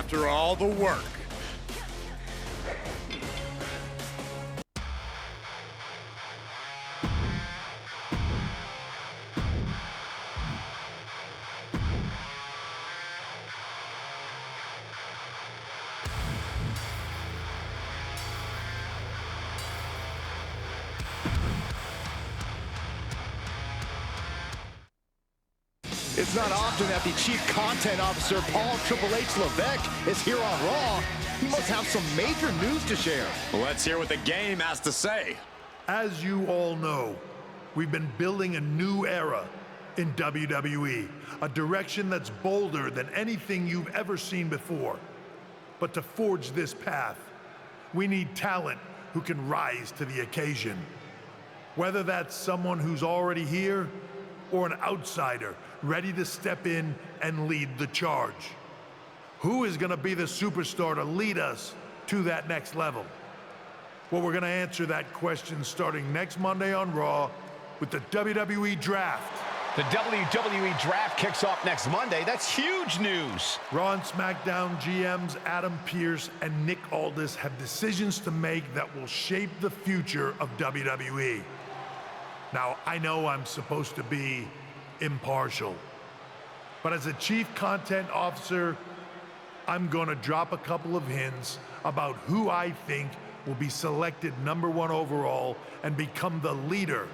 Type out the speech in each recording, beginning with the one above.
after all the work. It's not often that the Chief Content Officer, Paul Triple H Levesque, is here on Raw. He must have some major news to share. Let's hear what the game has to say. As you all know, we've been building a new era in WWE, a direction that's bolder than anything you've ever seen before. But to forge this path, we need talent who can rise to the occasion. Whether that's someone who's already here or an outsider ready to step in and lead the charge. Who is going to be the superstar to lead us to that next level? Well, we're going to answer that question starting next Monday on Raw with the WWE Draft. The WWE Draft kicks off next Monday. That's huge news. Raw and SmackDown GMs Adam Pearce and Nick Aldis have decisions to make that will shape the future of WWE. Now, I know I'm supposed to be impartial, but as a Chief Content Officer, I'm going to drop a couple of hints about who I think will be selected #1 overall and become the leader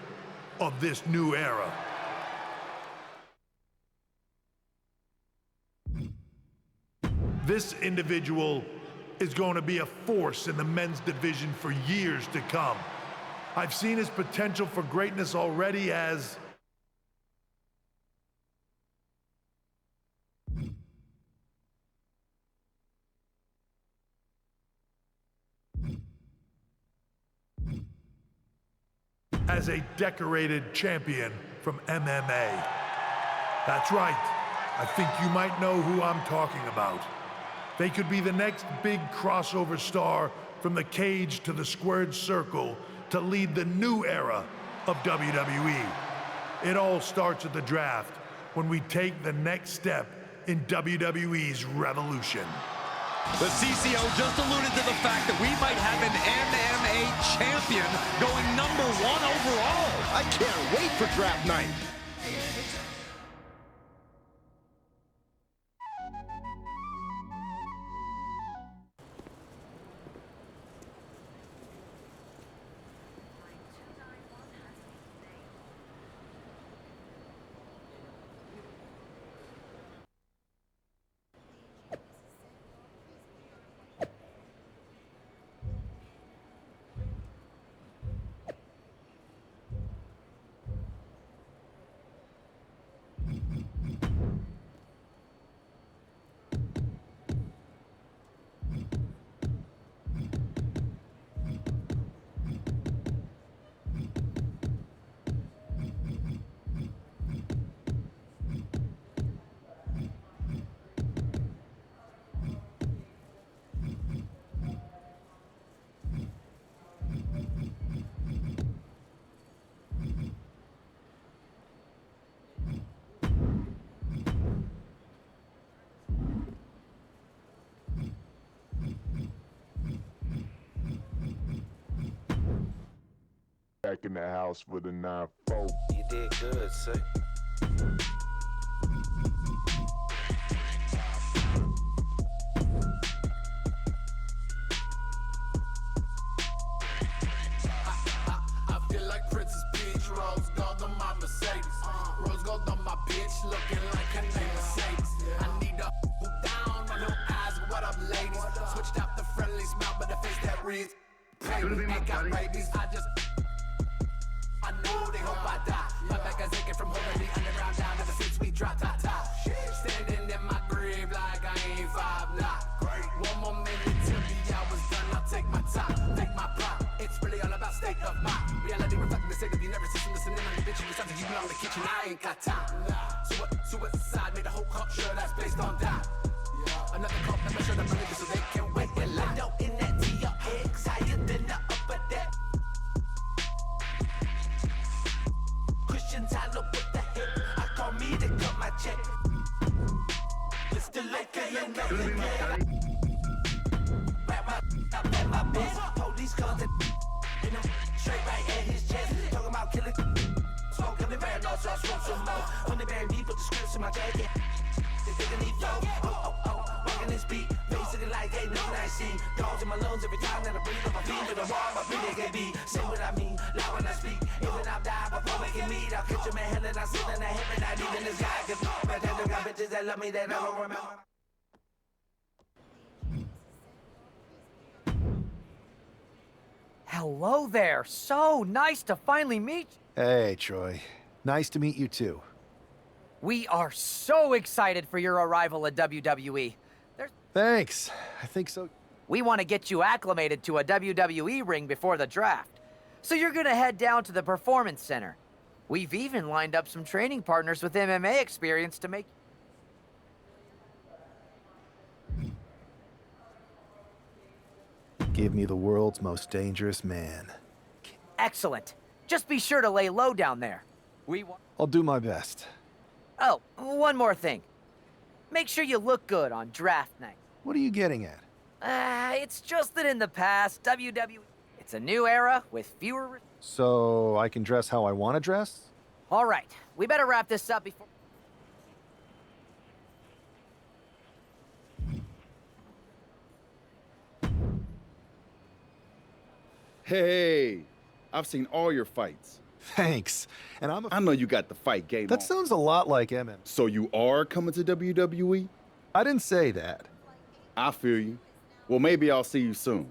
of this new era. This individual is going to be a force in the men's division for years to come. I've seen his potential for greatness already as a decorated champion from MMA. That's right. I think you might know who I'm talking about. They could be the next big crossover star from the cage to the squared circle to lead the new era of WWE. It all starts at the draft when we take the next step in WWE's revolution. The CCO just alluded to the fact that we might have an MMA champion going #1 overall. I can't wait for draft night. Back in the house with a 9-4. You did good, sir. I feel like Princess Peach, rose gold on my Mercedes. Rose gold on my bitch, looking like her name Mercedes. I need a who down on them eyes, what up ladies? Switched out the friendly smile, but the face that reads baby, I got rabies, I know they hope I die. My back is aching from holding the underground down to the seats we drop, top. Standing in my grave like I ain't 5'9". One more minute till the hour's done, I'll take my time, take my pride. It's really all about state of mind. Reality reflecting the state of the nervous system. Listening on the bitch, you something you belong in the kitchen. I ain't got time. Suicide made a whole culture that's based on that. Another cult that measured up religion so they can wait in line. In that to your head, higher than the upper deck. Christian Tyler with the hip. I call me to cut my check. It's the liquor, you know. in my jacket. They taking these flow. Walking this beat. Basically like ain't nothing I see. Dogs in my lungs every time that I breathe. On my feet to the wall, my breathing can be. Say what I mean, loud when I speak. Even I'm dying before we can meet. I'll catch 'em in hell and I sit in the heaven. Not even this guy. Cause I got bitches that love me that I don't remember. Hello there. So nice to finally meet you. Hey, Troy. Nice to meet you, too. We are so excited for your arrival at WWE. Thanks. I think so. We want to get you acclimated to a WWE ring before the draft. So you're going to head down to the Performance Center. We've even lined up some training partners with MMA experience to make... Give me the world's most dangerous man. Excellent. Just be sure to lay low down there. I'll do my best. Oh, one more thing. Make sure you look good on draft night. What are you getting at? It's just that in the past, WWE... It's a new era with fewer... So I can dress how I want to dress? All right, we better wrap this up before... Hey, I've seen all your fights. Thanks. And I know you got the fight game That on. sounds a lot like MMA. So you are coming to WWE? I didn't say that. I feel you. Well, maybe I'll see you soon.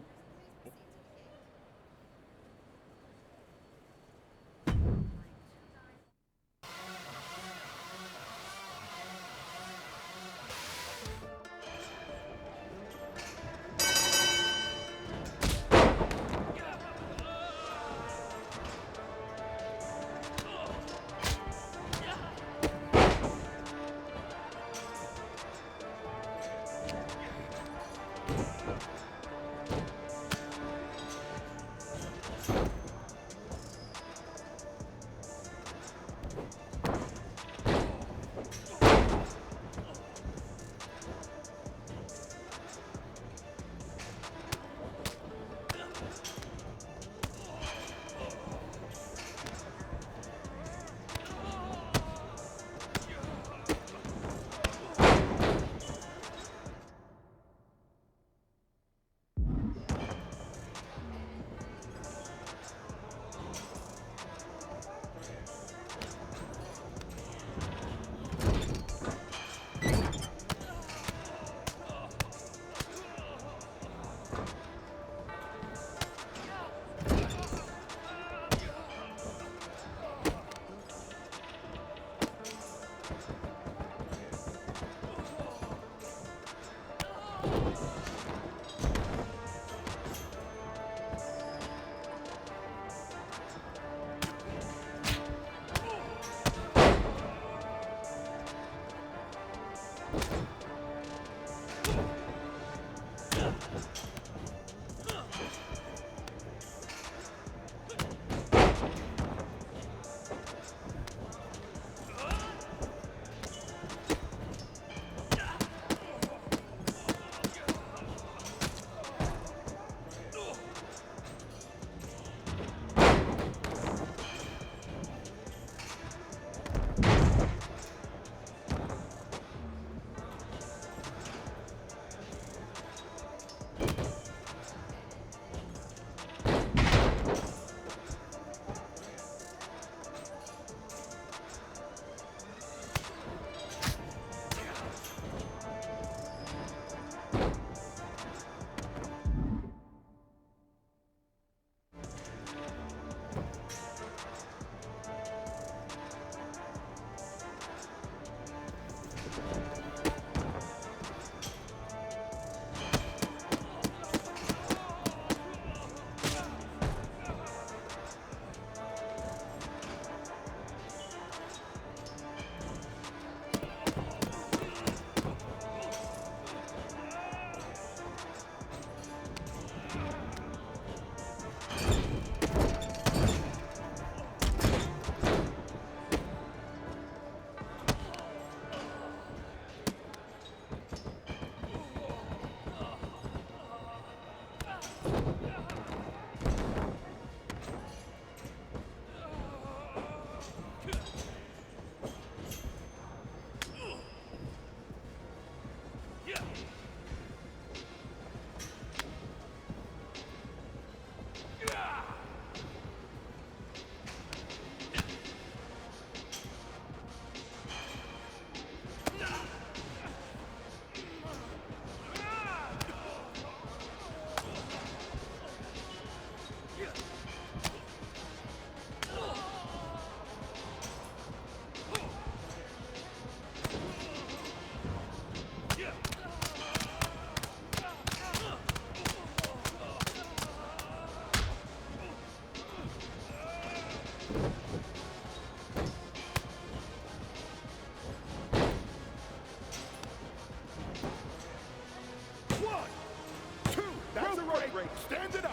great. Stand it up.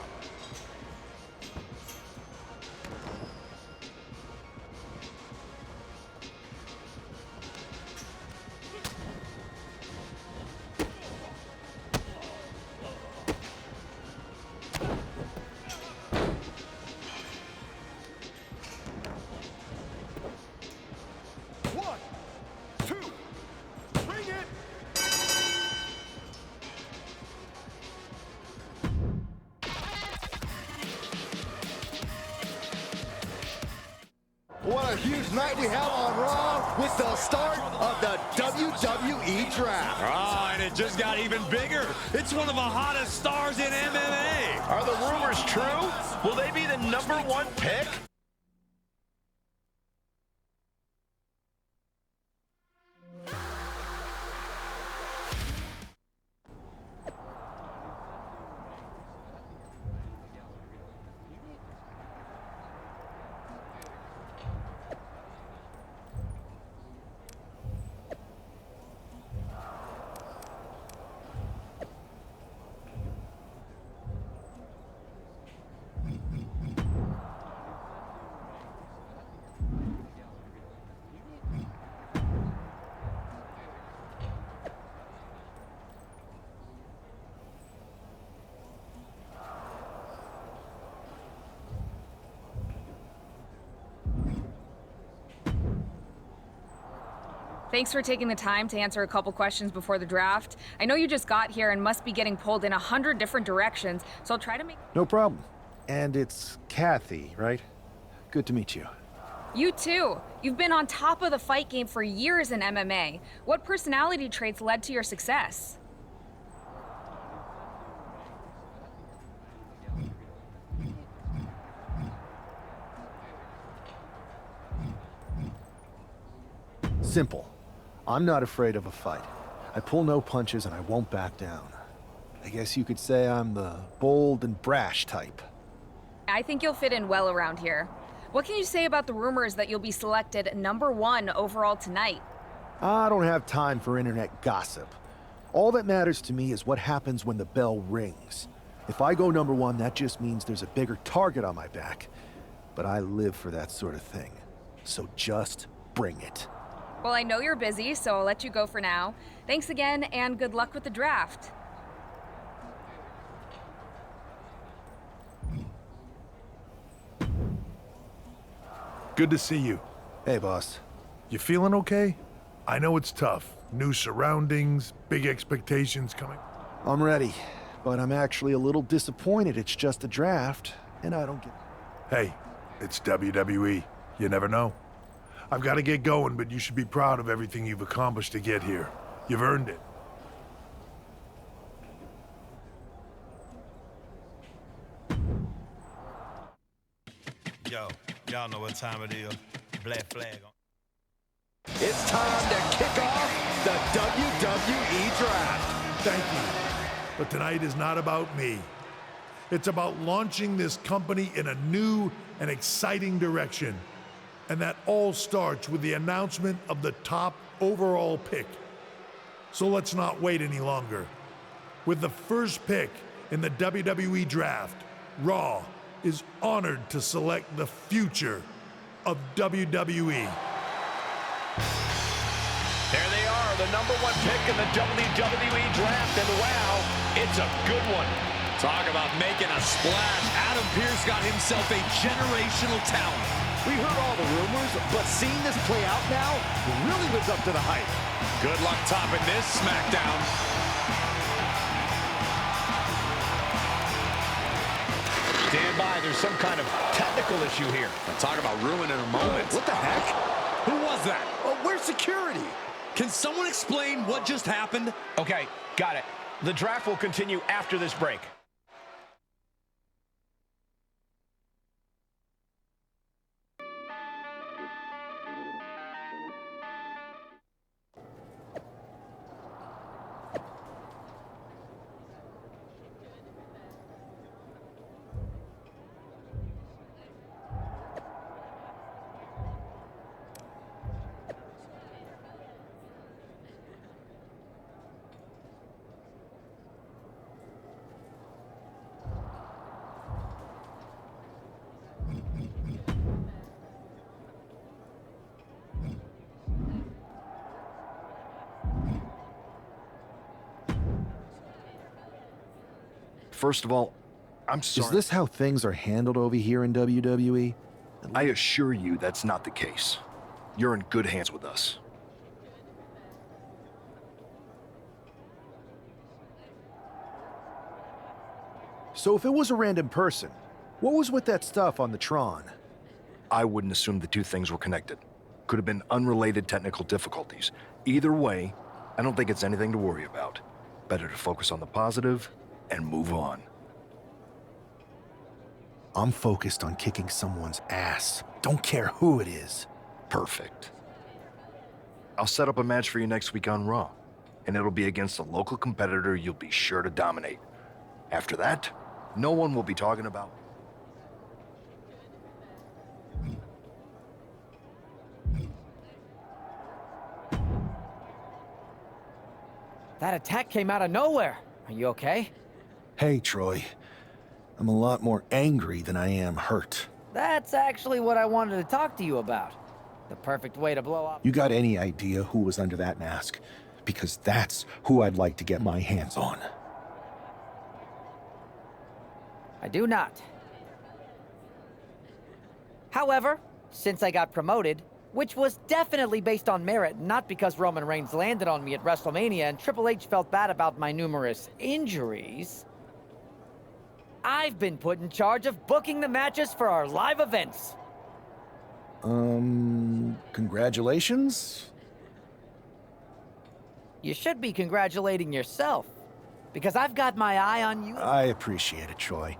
One, two, bring it. What a huge night we have on Raw with the start of the WWE Draft. Oh, and it just got even bigger. It's one of the hottest stars in MMA. Are the rumors true? Will they be the #1 pick? Thanks for taking the time to answer a couple questions before the draft. I know you just got here and must be getting pulled in 100 different directions, so I'll try to make... No problem. And it's Kathy, right? Good to meet you. You too. You've been on top of the fight game for years in MMA. What personality traits led to your success? Simple. I'm not afraid of a fight. I pull no punches and I won't back down. I guess you could say I'm the bold and brash type. I think you'll fit in well around here. What can you say about the rumors that you'll be selected #1 overall tonight? I don't have time for internet gossip. All that matters to me is what happens when the bell rings. If I go #1, that just means there's a bigger target on my back. But I live for that sort of thing. So just bring it. Well, I know you're busy, so I'll let you go for now. Thanks again, and good luck with the draft. Good to see you. Hey, boss. You feeling okay? I know it's tough. New surroundings, big expectations coming. I'm ready, but I'm actually a little disappointed it's just a draft, and I don't get... Hey, it's WWE. You never know. I've got to get going, but you should be proud of everything you've accomplished to get here. You've earned it. Yo, y'all know what time it is. Black flag. It's time to kick off the WWE Draft. Thank you. But tonight is not about me. It's about launching this company in a new and exciting direction. And that all starts with the announcement of the top overall pick. So let's not wait any longer. With the first pick in the WWE Draft, Raw is honored to select the future of WWE. There they are, the #1 pick in the WWE Draft, and wow, it's a good one. Talk about making a splash. Adam Pearce got himself a generational talent. We heard all the rumors, but seeing this play out now really lives up to the hype. Good luck topping this SmackDown. Stand by, there's some kind of technical issue here. Talk about ruining a moment. What the heck? Who was that? Oh, where's security? Can someone explain what just happened? Okay, got it. The draft will continue after this break. First of all, I'm sorry. Is this how things are handled over here in WWE? I assure you that's not the case. You're in good hands with us. So if it was a random person, what was with that stuff on the Tron? I wouldn't assume the two things were connected. Could have been unrelated technical difficulties. Either way, I don't think it's anything to worry about. Better to focus on the positive and move on. I'm focused on kicking someone's ass. Don't care who it is. Perfect. I'll set up a match for you next week on Raw, and it'll be against a local competitor you'll be sure to dominate. After that, no one will be talking about. That attack came out of nowhere. Are you okay? Hey, Troy. I'm a lot more angry than I am hurt. That's actually what I wanted to talk to you about. The perfect way to blow up. You got any idea who was under that mask? Because that's who I'd like to get my hands on. I do not. However, since I got promoted, which was definitely based on merit, not because Roman Reigns landed on me at WrestleMania and Triple H felt bad about my numerous injuries, I've been put in charge of booking the matches for our live events. Congratulations? You should be congratulating yourself, because I've got my eye on you. I appreciate it, Troy.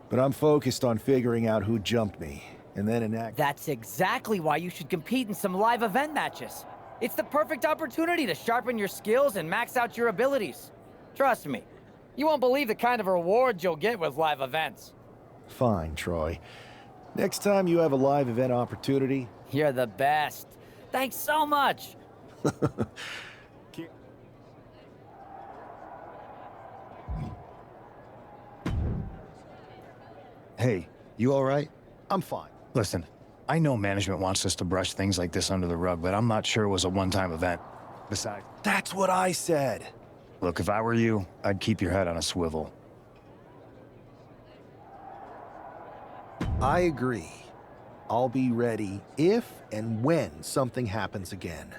But I'm focused on figuring out who jumped me, and then enact... That's exactly why you should compete in some live event matches. It's the perfect opportunity to sharpen your skills and max out your abilities. Trust me, you won't believe the kind of rewards you'll get with live events. Fine, Troy. Next time you have a live event opportunity... You're the best. Thanks so much. Hey, you all right? I'm fine. Listen, I know management wants us to brush things like this under the rug, but I'm not sure it was a one-time event. Besides... That's what I said. Look, if I were you, I'd keep your head on a swivel. I agree. I'll be ready if and when something happens again.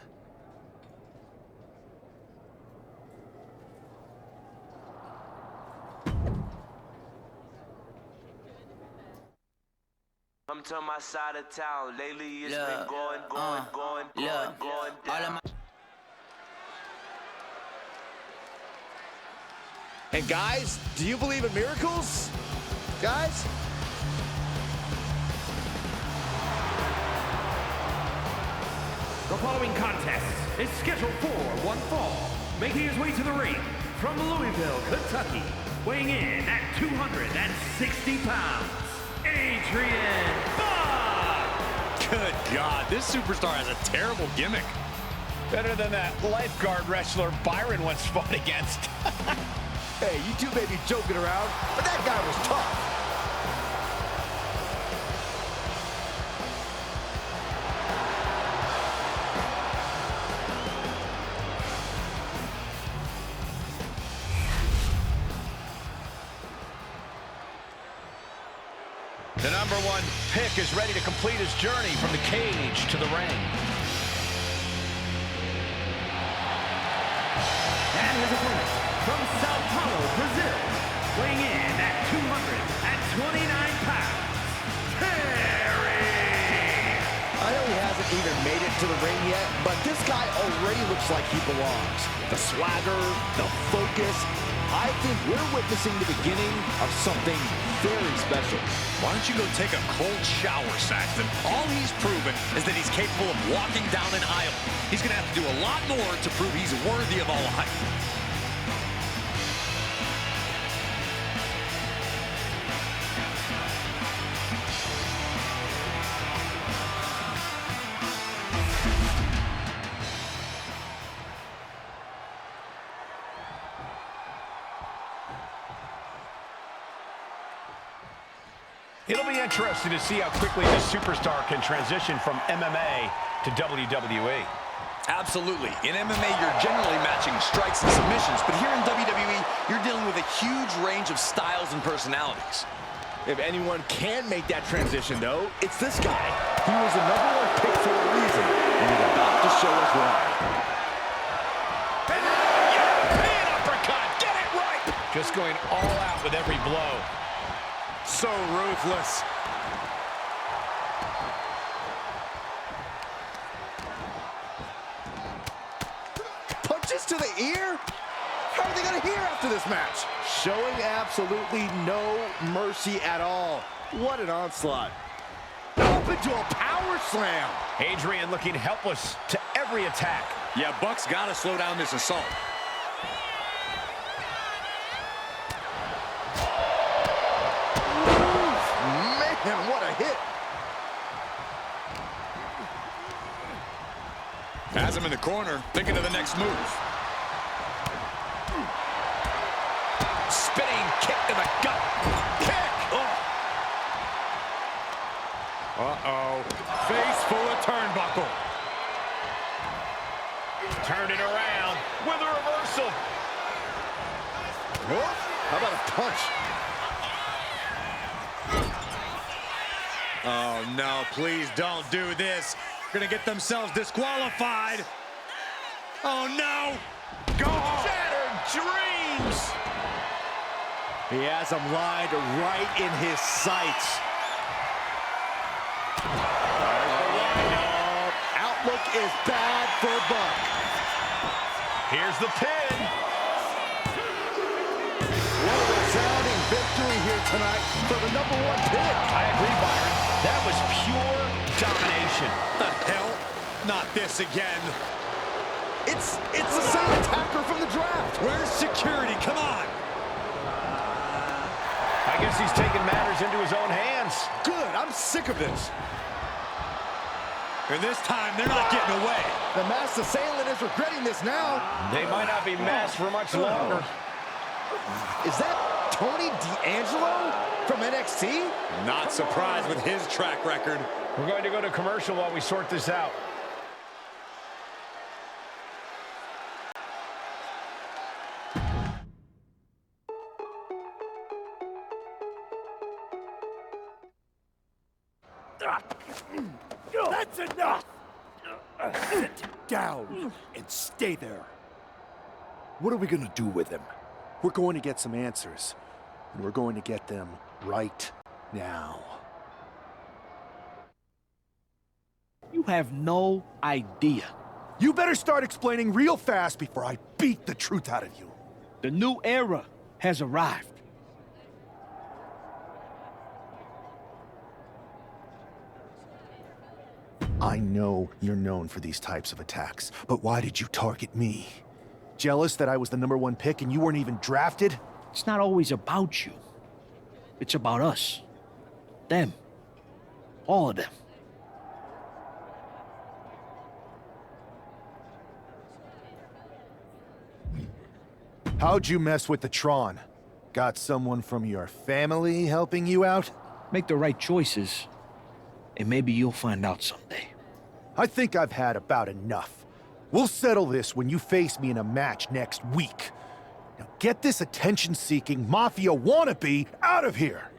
Come to my side of town. Lately it's been going down. And guys, do you believe in miracles? Guys? The following contest is scheduled for one fall. Making his way to the ring from Louisville, Kentucky, weighing in at 260 pounds, Adrian Bob! Good God, this superstar has a terrible gimmick. Better than that lifeguard wrestler Byron once fought against. Hey, you two may be joking around, but that guy was tough. The #1 pick is ready to complete his journey from the cage to the ring. And his opponent from Sao Paulo, Brazil, weighing in at 229 pounds, Terry! I know he hasn't even made it to the ring yet, but this guy already looks like he belongs. The swagger, the focus. I think we're witnessing the beginning of something very special. Why don't you go take a cold shower, Saxton? All he's proven is that he's capable of walking down an aisle. He's going to have to do a lot more to prove he's worthy of all the hype. It'll be interesting to see how quickly this superstar can transition from MMA to WWE. Absolutely. In MMA, you're generally matching strikes and submissions, but here in WWE, you're dealing with a huge range of styles and personalities. If anyone can make that transition, though, it's this guy. He was the #1 pick for a reason, and he's about to show us why. European uppercut! Get it right! Just going all out with every blow. So ruthless. Punches to the ear? How are they going to hear after this match? Showing absolutely no mercy at all. What an onslaught. Up into a power slam. Adrian looking helpless to every attack. Yeah, Buck's got to slow down this assault. Man, what a hit. Has him in the corner, thinking of the next move. Spinning kick to the gut. Kick! Uh-oh. Face full of turnbuckle. Turn it around with a reversal. Oh, how about a punch? Oh, no, please don't do this. Gonna get themselves disqualified. Oh, no. Go home. Shattered dreams. He has him lined right in his sights. Outlook is bad for Buck. Here's the pin. What a resounding victory here tonight for the #1 pick. I agree, Byron. That was pure domination. The hell? Not this again. It's the same attacker from the draft. Where's security? Come on. I guess he's taking matters into his own hands. Good, I'm sick of this. And this time, they're not getting away. The masked assailant is regretting this now. They might not be masked for much longer. Is that Tony D'Angelo from NXT? Not surprised with his track record. We're going to go to commercial while we sort this out. That's enough! Sit down and stay there. What are we gonna do with him? We're going to get some answers, and we're going to get them right now. You have no idea. You better start explaining real fast before I beat the truth out of you. The new era has arrived. I know you're known for these types of attacks, but why did you target me? Jealous that I was the #1 pick and you weren't even drafted? It's not always about you. It's about us. Them. All of them. How'd you mess with the Tron? Got someone from your family helping you out? Make the right choices, and maybe you'll find out someday. I think I've had about enough. We'll settle this when you face me in a match next week. Now get this attention-seeking mafia wannabe out of here!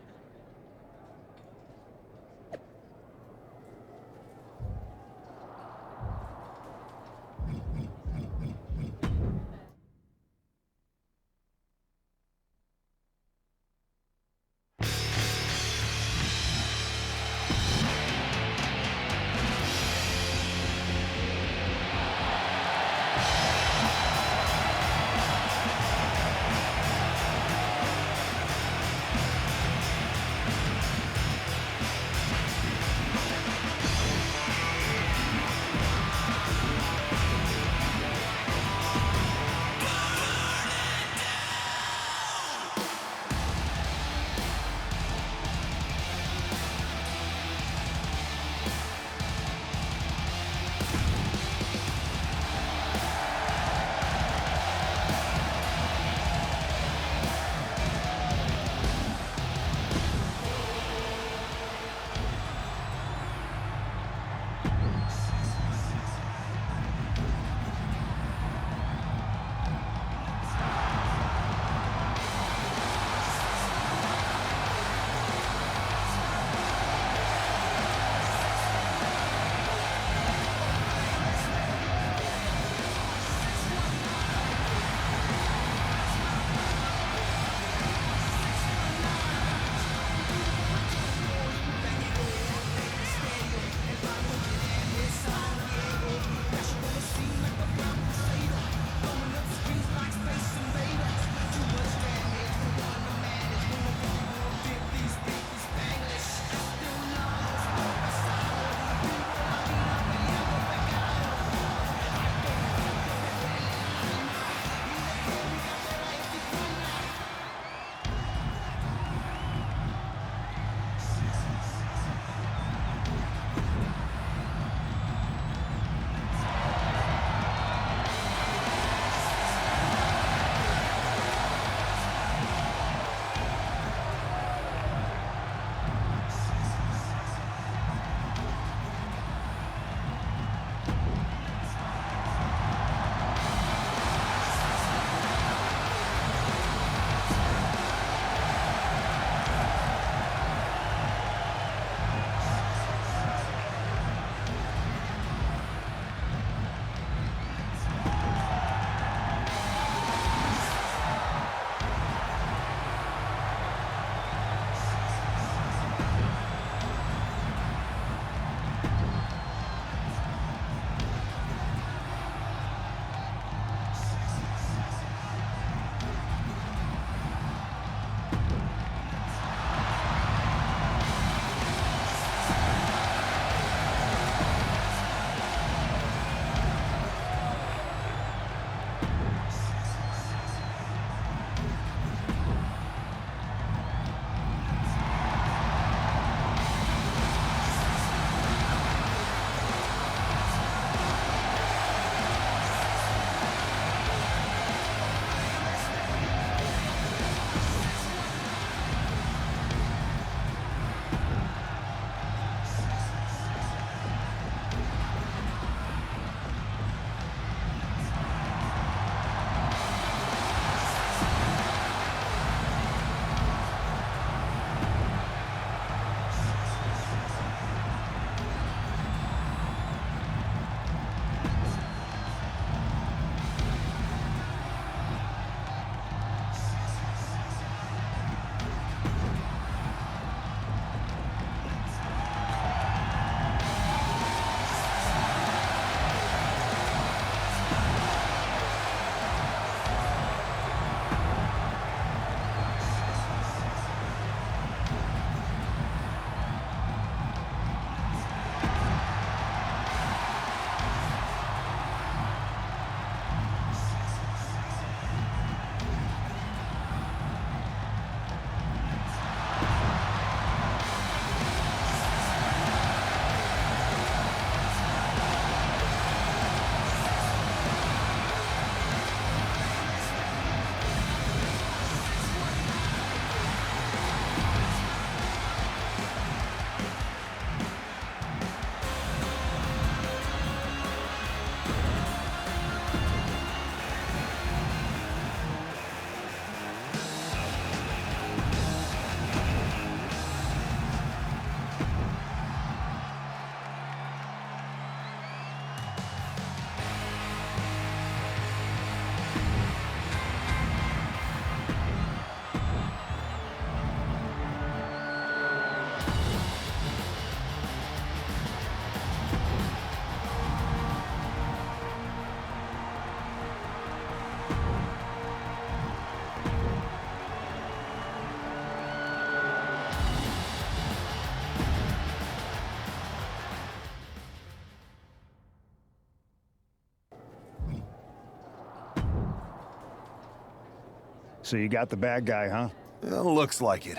So you got the bad guy, huh? Well, looks like it.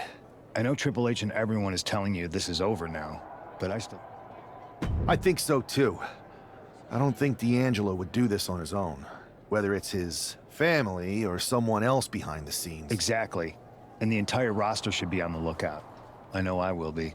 I know Triple H and everyone is telling you this is over now, but I think so too. I don't think D'Angelo would do this on his own. Whether it's his family or someone else behind the scenes. Exactly. And the entire roster should be on the lookout. I know I will be.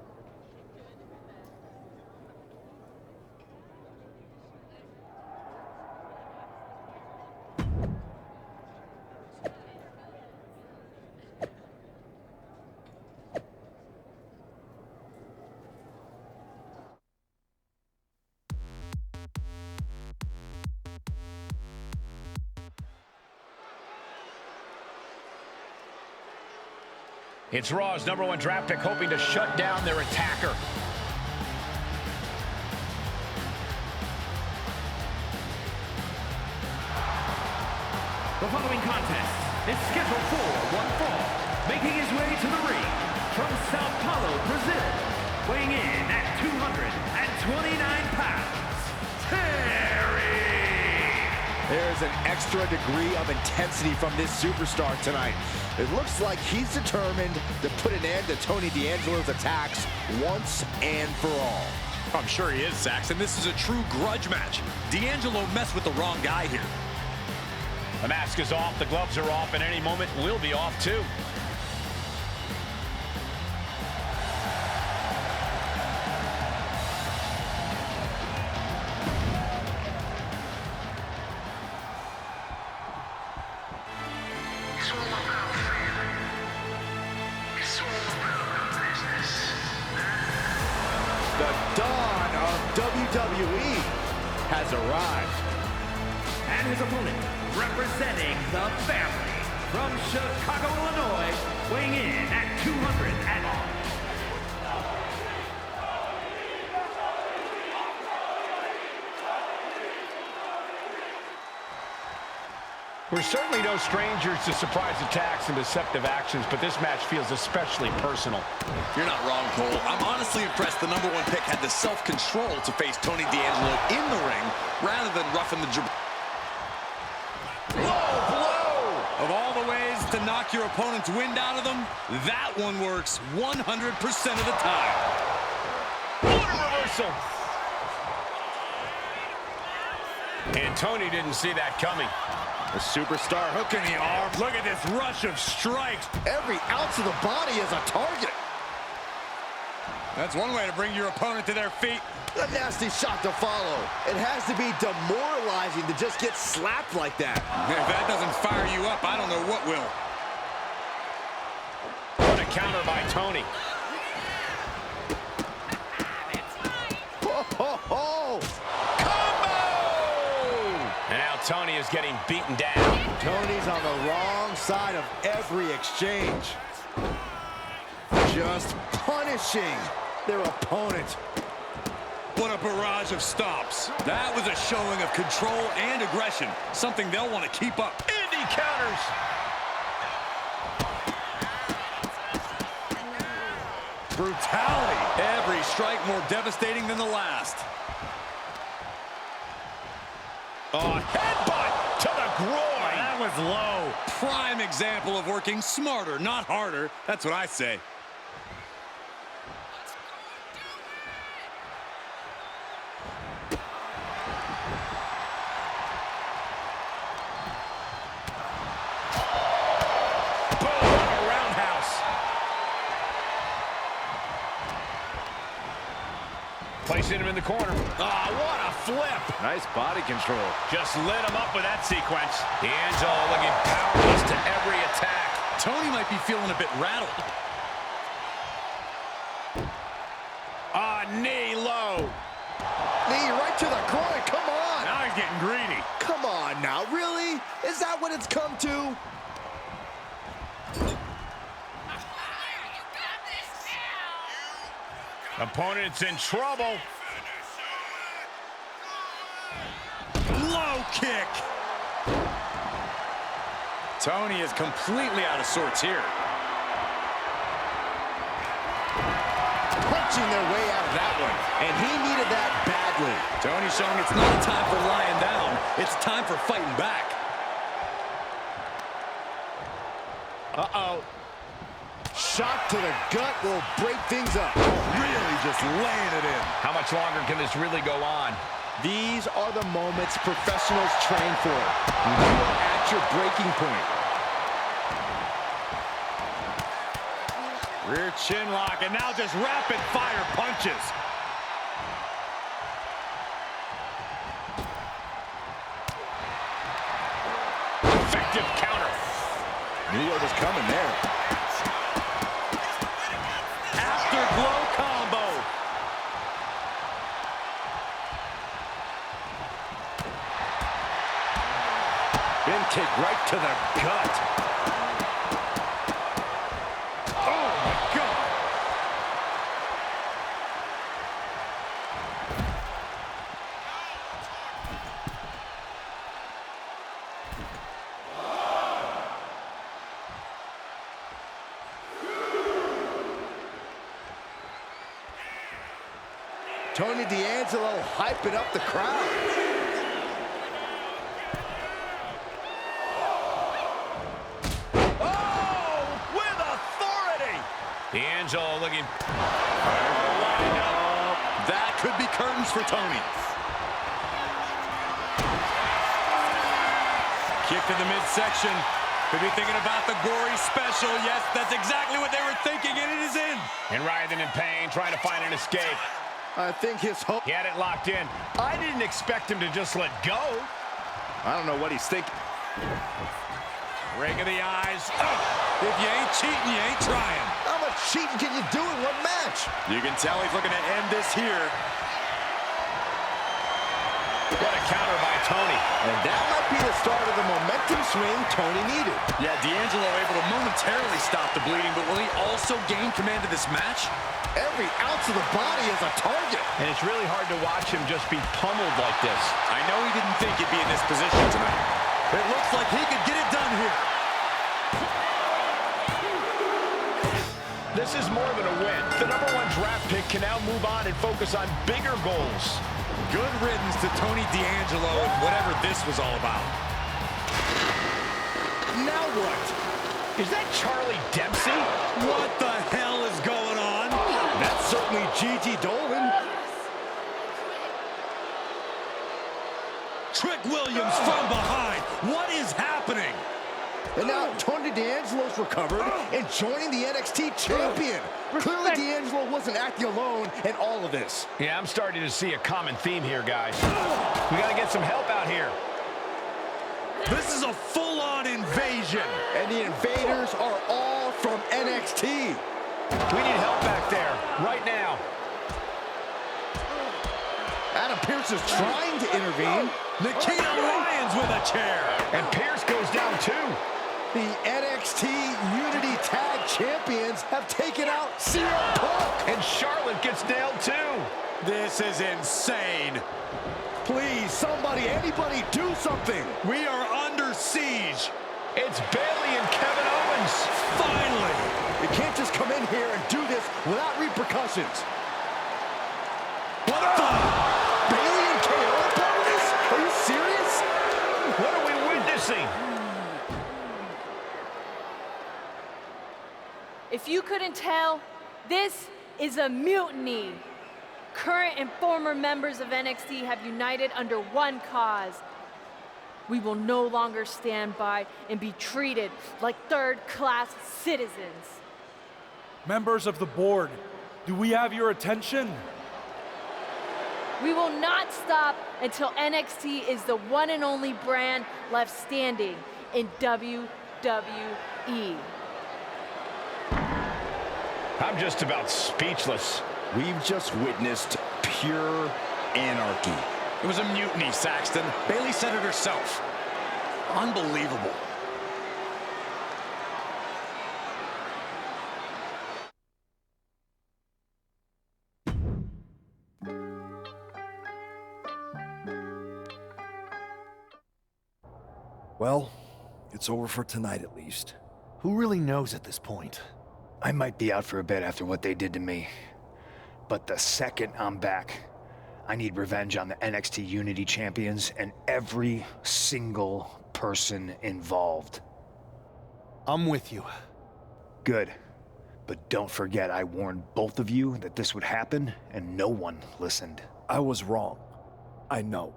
It's Raw's #1 draft pick hoping to shut down their attacker. The following contest is scheduled for one fall. Making his way to the ring from Sao Paulo, Brazil, weighing in at 229 pounds, Terry! There's an extra degree of intensity from this superstar tonight. It looks like he's determined to put an end to Tony D'Angelo's attacks once and for all. I'm sure he is, Saxon. This is a true grudge match. D'Angelo messed with the wrong guy here. The mask is off, the gloves are off, and any moment we'll be off too. The dawn of WWE has arrived. And his opponent, representing the family, from Chicago, Illinois, weighing in at 200 and on. We're certainly no strangers to surprise attacks and deceptive actions, but this match feels especially personal. You're not wrong, Cole. I'm honestly impressed the #1 pick had the self-control to face Tony D'Angelo in the ring rather than roughing the Low blow! Of all the ways to knock your opponent's wind out of them, that one works 100% of the time. What a reversal! And Tony didn't see that coming. The superstar hooking the arm. Look at this rush of strikes. Every ounce of the body is a target. That's one way to bring your opponent to their feet. A nasty shot to follow. It has to be demoralizing to just get slapped like that. If that doesn't fire you up, I don't know what will. What a counter by Tony. Ho, ho, ho. And now Tony is getting beaten down. Tony's on the wrong side of every exchange. Just punishing their opponent. What a barrage of stops. That was a showing of control and aggression, something they'll want to keep up. Indy counters. Brutality. Every strike more devastating than the last. Oh, headbutt to the groin. That was low. Prime example of working smarter, not harder. That's what I say. Placing him in the corner. Ah, what a flip. Nice body control. Just lit him up with that sequence. D'Angelo looking powerless to every attack. Tony might be feeling a bit rattled. Knee low. Knee right to the groin. Come on. Now he's getting greedy. Come on now. Really? Is that what it's come to? Opponent's in trouble. Low kick. Tony is completely out of sorts here. Punching their way out of that one. And he needed that badly. Tony showing it's not time for lying down. It's time for fighting back. Uh-oh. Shot to the gut will break things up. Really just laying it in. How much longer can this really go on? These are the moments professionals train for. You are at your breaking point. Rear chin lock, and now just rapid fire punches. Effective counter. Knew what was coming there. Afterglow combo. Bin kick right to the gut. Oh my God. Tony D'Angelo hyping up the crowd. Oh, with authority. D'Angelo looking. That could be curtains for Tony. Kick to the midsection. Could be thinking about the gory special. Yes, that's exactly what they were thinking, and it is in. And writhing in pain, trying to find an escape. I think his hope. He had it locked in. I didn't expect him to just let go. I don't know what he's thinking. Rake of the eyes. Oh, if you ain't cheating, you ain't trying. How much cheating can you do in one match? You can tell he's looking to end this here. What a counter by Tony. And that might be the start of the momentum swing Tony needed. Yeah, D'Angelo able to momentarily stop the bleeding, but will he also gain command of this match? Every ounce of the body is a target. And it's really hard to watch him just be pummeled like this. I know he didn't think he'd be in this position tonight. It looks like he could get it done here. This is more than a win. The #1 draft pick can now move on and focus on bigger goals. Good riddance to Tony D'Angelo and whatever this was all about. Now what? Is that Charlie Dempsey? What the hell is going on? That's certainly Gigi Dolan. Trick Williams from behind. What is happening? And now Tony D'Angelo's recovered and joining the NXT champion. Clearly D'Angelo wasn't acting alone in all of this. Yeah, I'm starting to see a common theme here, guys. We got to get some help out here. This is a full-on invasion. And the invaders are all from NXT. We need help back there, right now. Adam Pearce is trying to intervene. Nikita Lyons with a chair. And Pearce goes down too. The NXT Unity Tag Champions have taken out CM Punk. And Charlotte gets nailed too. This is insane. Please, somebody, anybody, do something. We are under siege. It's Bayley and Kevin Owens. Finally. You can't just come in here and do this without repercussions. What the? Bayley and KO are part of this? Are you serious? What are we witnessing? If you couldn't tell, this is a mutiny. Current and former members of NXT have united under one cause. We will no longer stand by and be treated like third-class citizens. Members of the board, do we have your attention? We will not stop until NXT is the one and only brand left standing in WWE. I'm just about speechless. We've just witnessed pure anarchy. It was a mutiny, Saxton. Bayley said it herself. Unbelievable. Well, it's over for tonight at least. Who really knows at this point? I might be out for a bit after what they did to me. But the second I'm back, I need revenge on the NXT Unity Champions and every single person involved. I'm with you. Good. But don't forget I warned both of you that this would happen, and no one listened. I was wrong. I know.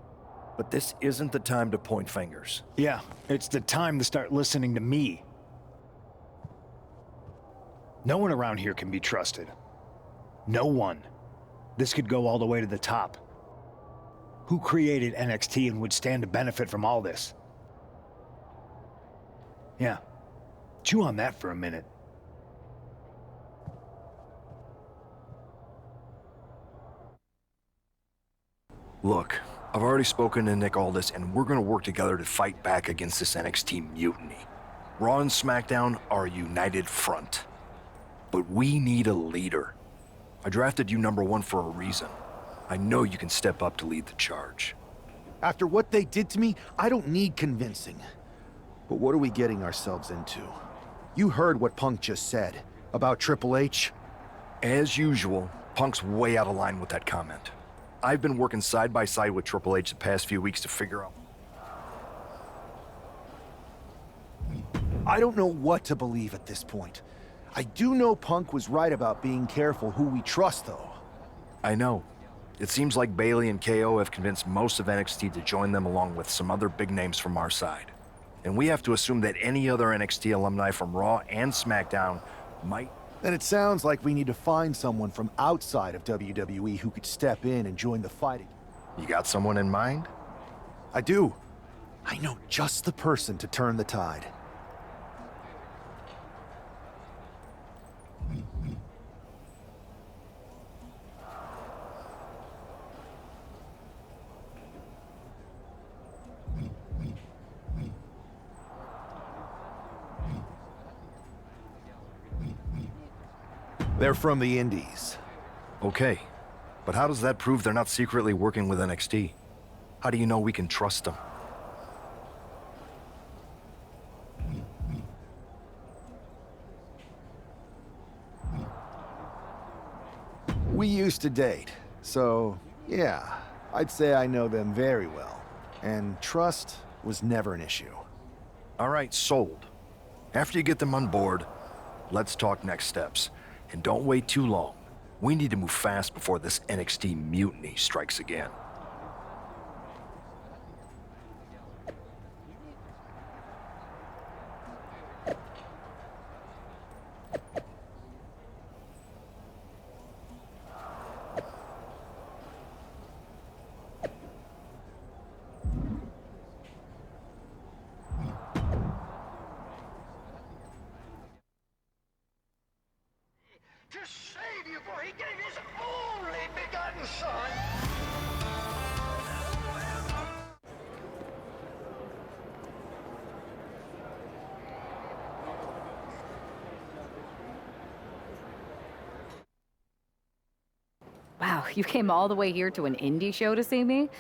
But this isn't the time to point fingers. Yeah, it's the time to start listening to me. No one around here can be trusted. No one. This could go all the way to the top. Who created NXT and would stand to benefit from all this? Yeah. Chew on that for a minute. Look, I've already spoken to Nick Aldis, and we're gonna work together to fight back against this NXT mutiny. Raw and SmackDown are a united front. But we need a leader. I drafted you #1 for a reason. I know you can step up to lead the charge. After what they did to me, I don't need convincing. But what are we getting ourselves into? You heard what Punk just said about Triple H. As usual, Punk's way out of line with that comment. I've been working side by side with Triple H the past few weeks to figure out. I don't know what to believe at this point. I do know Punk was right about being careful who we trust, though. I know. It seems like Bayley and KO have convinced most of NXT to join them along with some other big names from our side. And we have to assume that any other NXT alumni from Raw and SmackDown might... Then it sounds like we need to find someone from outside of WWE who could step in and join the fight. You got someone in mind? I do. I know just the person to turn the tide. They're from the Indies. Okay, but how does that prove they're not secretly working with NXT? How do you know we can trust them? We used to date, so yeah, I'd say I know them very well. And trust was never an issue. All right, sold. After you get them on board, let's talk next steps. And don't wait too long. We need to move fast before this NXT mutiny strikes again. To save you, for he gave his only begotten son. Wow, you came all the way here to an indie show to see me?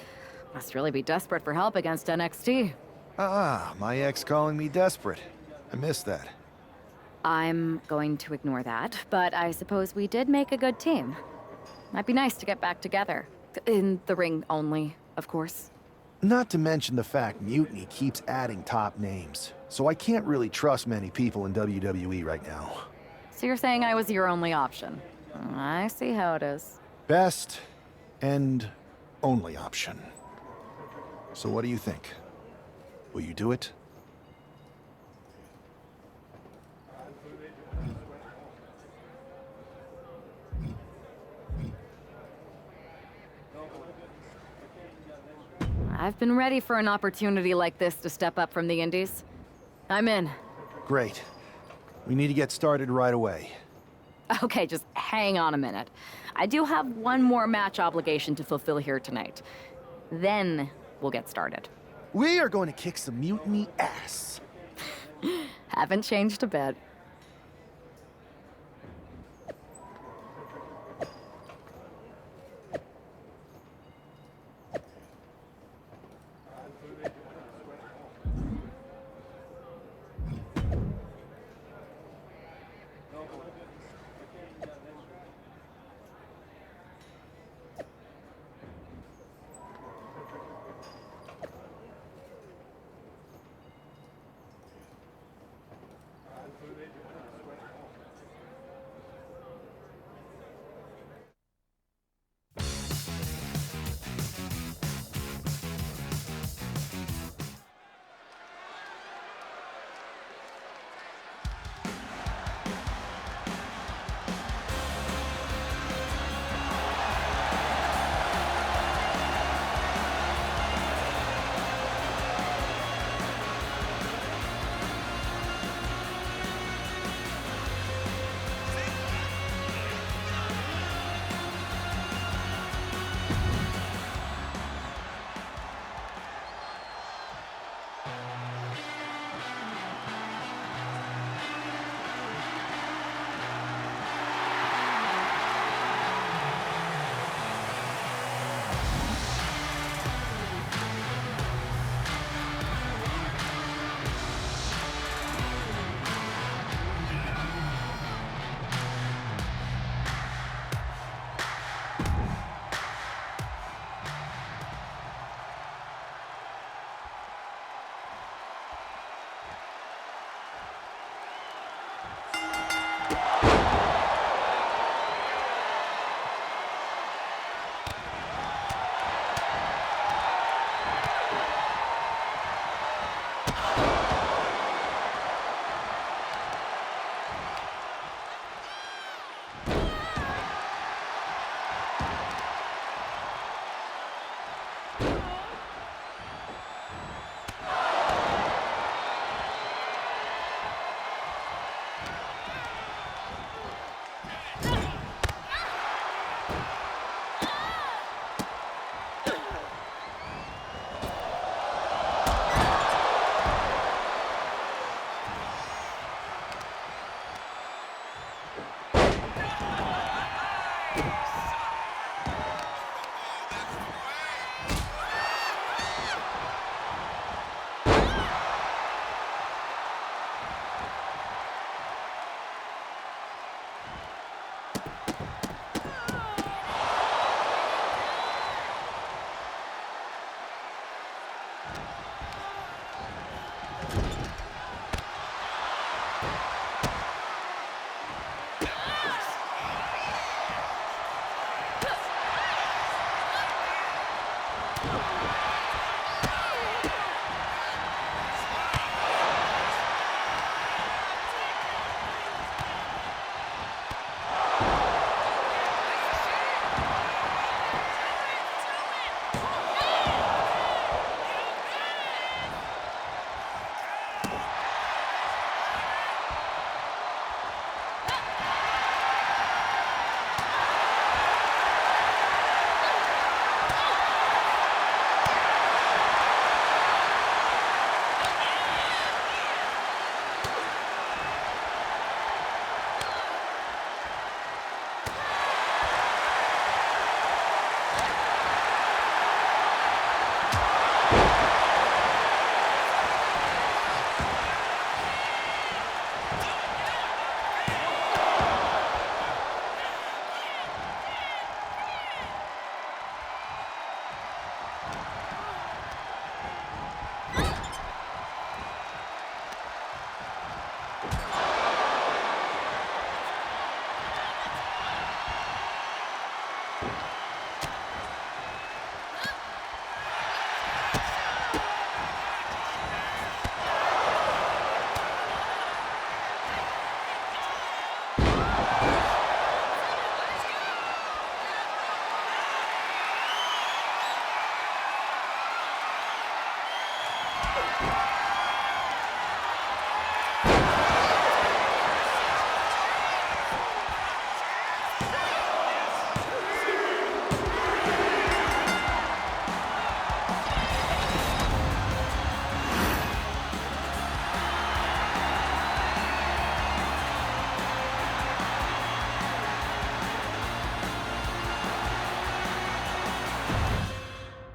Must really be desperate for help against NXT. My ex calling me desperate. I missed that. I'm going to ignore that, but I suppose we did make a good team. Might be nice to get back together. In the ring only, of course. Not to mention the fact Mutiny keeps adding top names, so I can't really trust many people in WWE right now. So you're saying I was your only option? I see how it is. Best and only option. So what do you think? Will you do it? I've been ready for an opportunity like this to step up from the indies. I'm in. Great. We need to get started right away. Okay, just hang on a minute. I do have one more match obligation to fulfill here tonight. Then we'll get started. We are going to kick some Mutiny ass. Haven't changed a bit.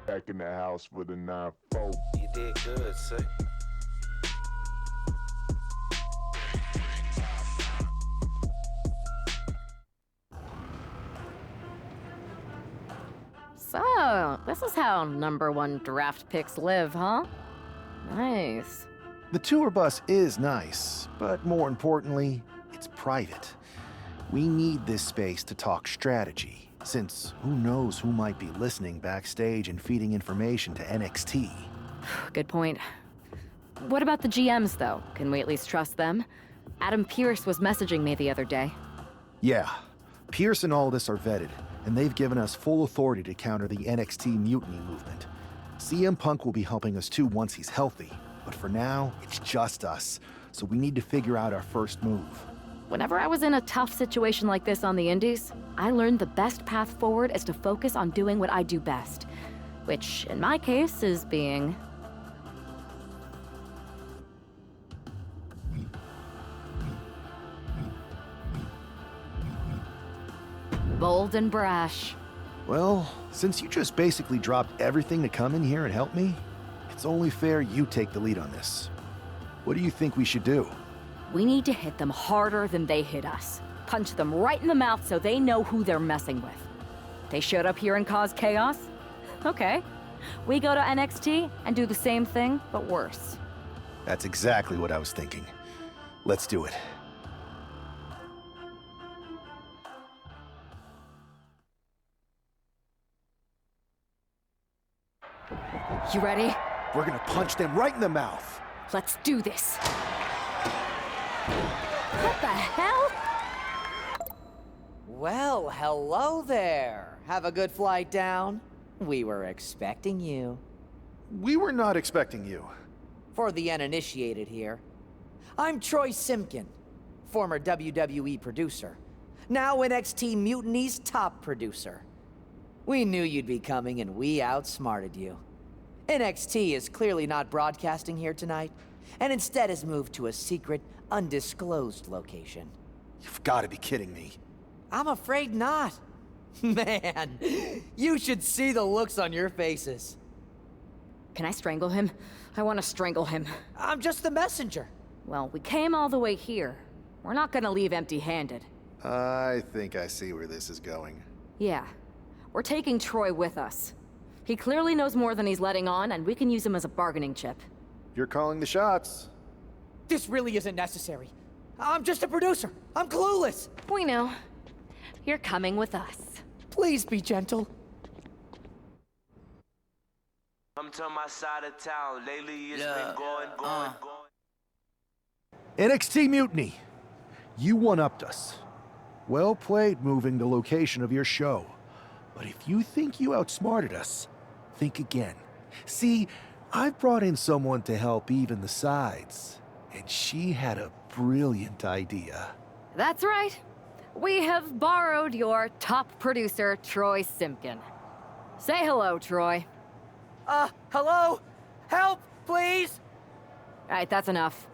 Back in the house with a 9-4. You did good, sir. So, this is how #1 draft picks live, huh? Nice. The tour bus is nice, but more importantly, it's private. We need this space to talk strategy, since who knows who might be listening backstage and feeding information to NXT. Good point. What about the GMs, though? Can we at least trust them? Adam Pearce was messaging me the other day. Yeah, Pierce and Aldis are vetted, and they've given us full authority to counter the NXT mutiny movement. CM Punk will be helping us too once he's healthy, but for now, it's just us, so we need to figure out our first move. Whenever I was in a tough situation like this on the Indies, I learned the best path forward is to focus on doing what I do best, which, in my case, is being... bold and brash. Well, since you just basically dropped everything to come in here and help me, it's only fair you take the lead on this. What do you think we should do? We need to hit them harder than they hit us. Punch them right in the mouth so they know who they're messing with. They showed up here and caused chaos? Okay. We go to NXT and do the same thing, but worse. That's exactly what I was thinking. Let's do it. You ready? We're gonna punch them right in the mouth. Let's do this. What the hell? Well, hello there. Have a good flight down. We were expecting you. We were not expecting you. For the uninitiated here, I'm Troy Simkin, former WWE producer, now NXT Mutiny's top producer. We knew you'd be coming and we outsmarted you. NXT is clearly not broadcasting here tonight, and instead has moved to a secret, undisclosed location. You've got to be kidding me. I'm afraid not. Man, you should see the looks on your faces. Can I strangle him? I want to strangle him. I'm just the messenger. Well, we came all the way here. We're not gonna leave empty-handed. I think I see where this is going. Yeah. We're taking Troy with us. He clearly knows more than he's letting on, and we can use him as a bargaining chip. You're calling the shots. This really isn't necessary. I'm just a producer. I'm clueless. We know. You're coming with us. Please be gentle. Come to my side of town. Lately it's been going. NXT Mutiny. You one-upped us. Well played moving the location of your show. But if you think you outsmarted us, think again. See, I've brought in someone to help even the sides, and she had a brilliant idea. That's right. We have borrowed your top producer, Troy Simpkin. Say hello, Troy. Hello? Help, please? All right, that's enough.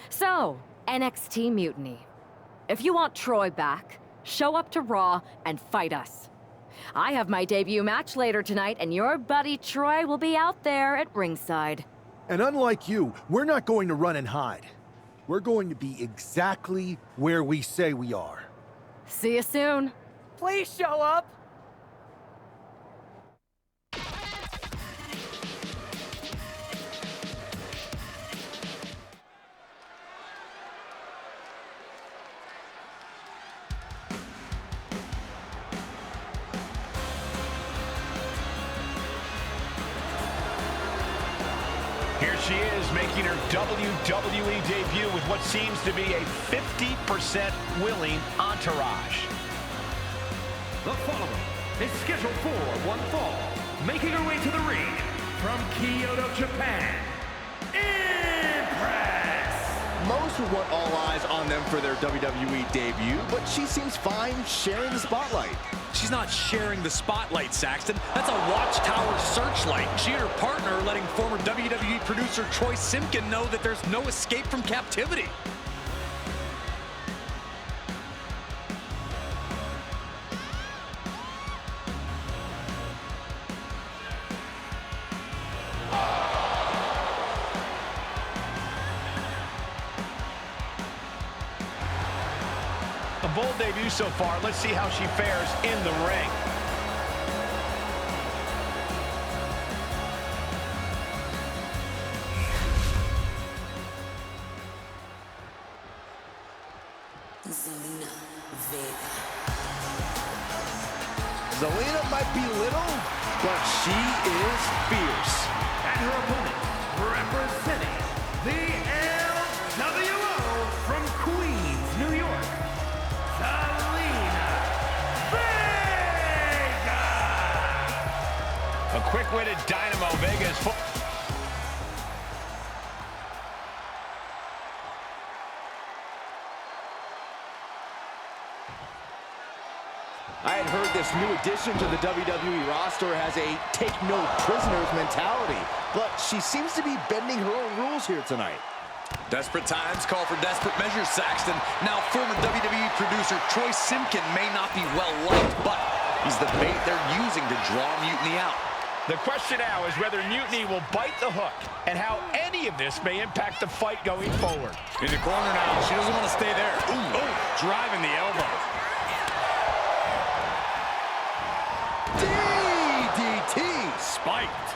So, NXT Mutiny. If you want Troy back, show up to Raw and fight us. I have my debut match later tonight, and your buddy Troy will be out there at ringside. And unlike you, we're not going to run and hide. We're going to be exactly where we say we are. See you soon. Please show up. Here she is, making her WWE debut with what seems to be a 50% willing entourage. The following is scheduled for one fall, making her way to the ring from Kyoto, Japan, Impress! Most would want all eyes on them for their WWE debut, but she seems fine sharing the spotlight. She's not sharing the spotlight, Saxton. That's a watchtower searchlight. She and her partner are letting former WWE producer Troy Simpkin know that there's no escape from captivity. A bold debut so far. Let's see how she fares in the ring. Zelina might be little, but she is fierce. And her opponent, representing the LWO from Queens, New York, Zelina Vega! A quick-witted Dynamo. Vega is full. I had heard this new addition to the WWE roster has a take-no-prisoners mentality, but she seems to be bending her own rules here tonight. Desperate times call for desperate measures, Saxton. Now, former WWE producer Troy Simpkin may not be well-liked, but he's the bait they're using to draw Mutiny out. The question now is whether Mutiny will bite the hook and how any of this may impact the fight going forward. In the corner now. She doesn't want to stay there. Ooh, driving the elbow. DDT! Spiked.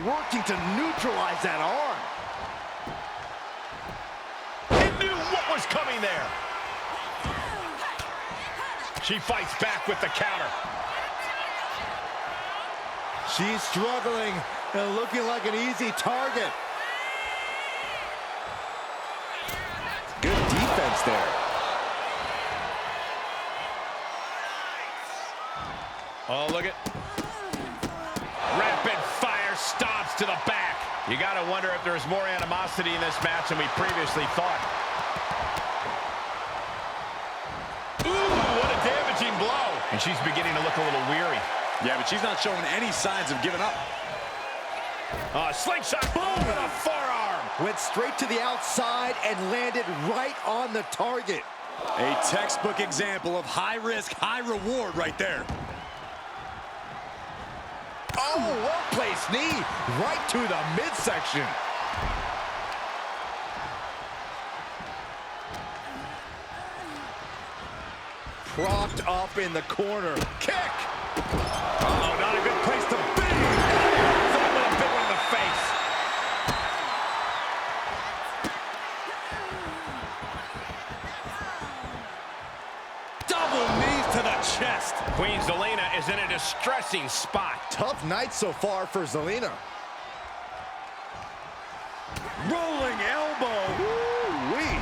Working to neutralize that arm. He knew what was coming there. She fights back with the counter. She's struggling and looking like an easy target. Good defense there. Oh, look at rapid fire stomps to the back. You got to wonder if there's more animosity in this match than we previously thought. Ooh, what a damaging blow. And she's beginning to look a little weary. Yeah, but she's not showing any signs of giving up. Slingshot, boom, with a forearm. Went straight to the outside and landed right on the target. A textbook example of high risk, high reward right there. Oh, well-placed knee right to the midsection. Propped up in the corner. Kick! Oh, not a good place to be. That with a big one in the face. Double knees to the chest. Queen Zelina is in a distressing spot. Tough night so far for Zelina. Rolling elbow. Woo-wee.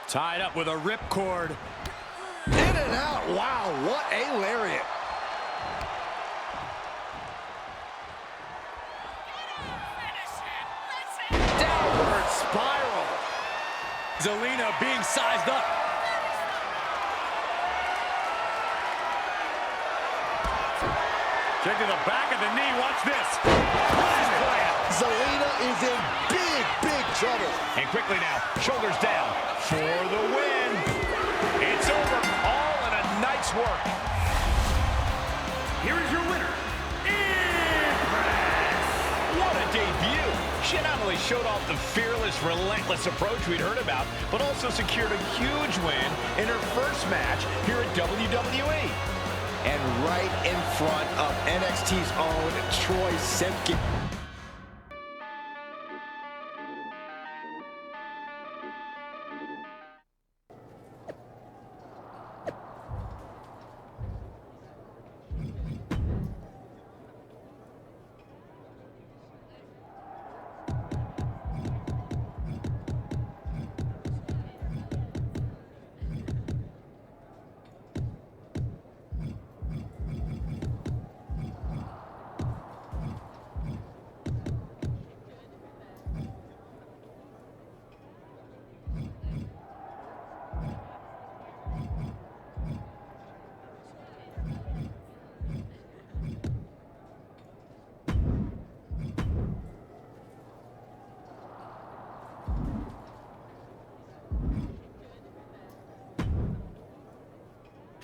Tied up with a ripcord. In and out. Wow, what a lariat. Downward spiral. Zelina being sized up. Kick to the back of the knee. Watch this. Zelina is in big trouble. And quickly now, shoulders down for the win. It's over, all in a night's work. Here is your winner, Impress. What a debut. She not only showed off the fearless, relentless approach we'd heard about, but also secured a huge win in her first match here at WWE. And right in front of NXT's own Troy Simpkin.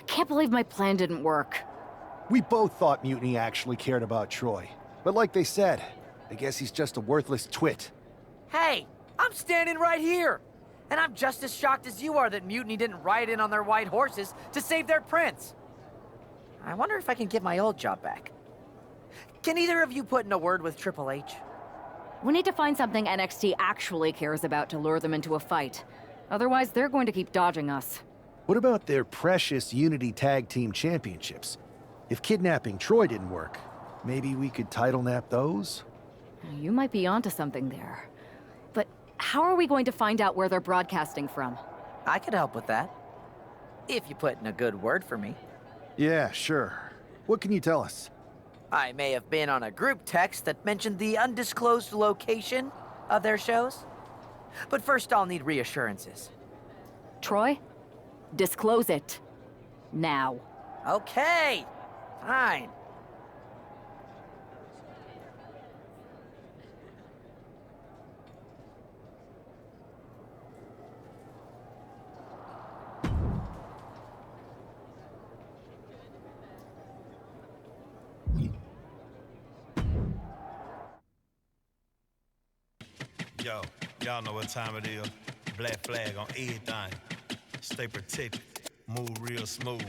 Can't believe my plan didn't work. We both thought Mutiny actually cared about Troy. But like they said, I guess he's just a worthless twit. Hey, I'm standing right here. And I'm just as shocked as you are that Mutiny didn't ride in on their white horses to save their prince. I wonder if I can get my old job back. Can either of you put in a word with Triple H? We need to find something NXT actually cares about to lure them into a fight. Otherwise, they're going to keep dodging us. What about their precious Unity Tag Team Championships? If kidnapping Troy didn't work, maybe we could title nap those? You might be onto something there. But how are we going to find out where they're broadcasting from? I could help with that. If you put in a good word for me. Yeah, sure. What can you tell us? I may have been on a group text that mentioned the undisclosed location of their shows. But first I'll need reassurances. Troy? Disclose it. Now. Okay. Fine. Yo, y'all know what time it is. Black flag on everything. Stay protected. Move real smooth.